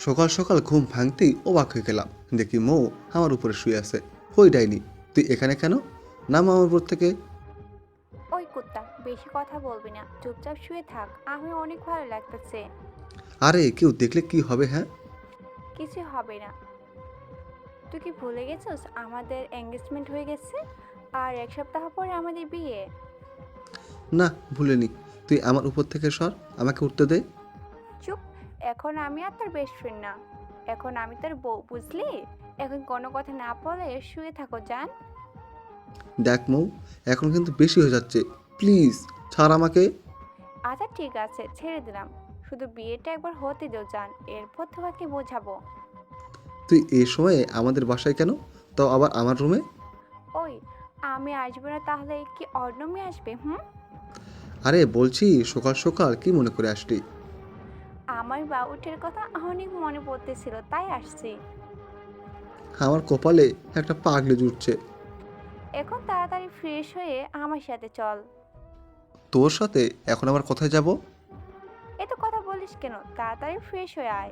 সকাল সকাল ঘুম ভাঙতেই অবাক হয়ে গেলাম, দেখি মৌ আমার উপরে শুয়ে আছে। হই ডাইনি, তুই এখানে কেন? নাম আমার উপর থেকে। ওই কুত্তা, বেশি কথা বলবি না, চুপচাপ শুয়ে থাক। আমি অনেক ভালো লাগতেছে। আরে কেউ দেখলে কি হবে? হ্যাঁ। কিছু হবে না। তুই কি ভুলে গেছিস আমাদের এঙ্গেজমেন্ট হয়ে গেছে? আর এক সপ্তাহ পরে আমাদের বিয়ে। না, ভুলিনি। তুই আমার উপর থেকে সর, আমাকে উঠতে দে। চুপ। এখন আমি আর তোর বেস্ট ফ্রেন্ড না, এখন আমি তোর বউ, বুঝলি? এখন কোনো কথা না বলে শুয়ে থাকো, জান। দেখ মৌ, এখন কিন্তু বেশি হয়ে যাচ্ছে। প্লিজ ছাড় আমাকে। আচ্ছা ঠিক আছে, ছেড়ে দিলাম। শুধু বিয়েটা একবার হতে দেও, জান, এরপর তোমাকে বোঝাবো। তুই এই সময়ে আমাদের বাসায় কেন? তাও আবার আমার রুমে? ওই, আমি আসবো না তাহলে কি অর্ণমী আসবে? হুম। আরে বলছি, সকাল সকাল কি মনে করে আসলি? আমার বাবুটির কথা অনেক মনে পড়তেছিল, তাই আসছি। আমার কপালে একটা পাগড়ি জুটছে। এখন তাড়াতাড়ি ফ্রেশ হয়ে আমার সাথে চল। তোর সাথে এখন আবার কোথায় যাব? এত কথা বলিস কেন? তাড়াতাড়ি ফ্রেশ হয়ে আয়।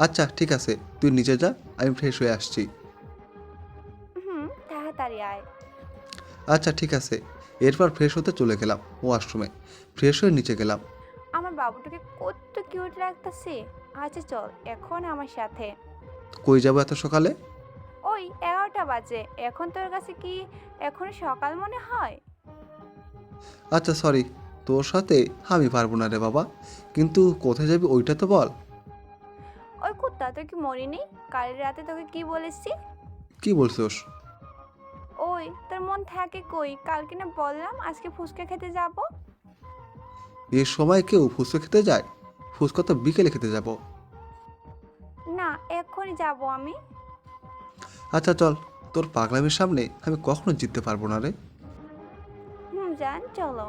আচ্ছা ঠিক আছে, তুই নিচে যা, আমি ফ্রেশ হয়ে আসছি। হুম, তাড়াতাড়ি আয়। আচ্ছা ঠিক আছে। এরপর ফ্রেশ হতে চলে গেলাম ওয়াশরুমে। ফ্রেশ হয়ে নিচে গেলাম। আমার বাবুটাকে কত কিউট লাগতেছে। আচ্ছা চল এখন আমার সাথে। কই যাবো এত সকালে? ওই 11টা বাজে, এখন তোর কাছে কি এখন সকাল মনে হয়? আচ্ছা সরি, তোর সাথে আমি পারবো না রে বাবা। কিন্তু কোথায় যাবি ওইটা তো বল। ওই কুত্তা, তোর কি মনে নেই কাল রাতে তোকে কি বলেছি? কি বলছোস? ওই, তোর মন থাকে কই? কালকে না বললাম আজকে ফুচকা খেতে যাব। এই সময় কেউ ফুচকা খেতে যায়? ফুচকা তো বিকেলে খেতে যাব। না, এক্ষুনি যাব আমি। আচ্ছা চল, তোর পাগলামির সামনে আমি কখনো জিততে পারবো না রে। হুম, জান, চলো।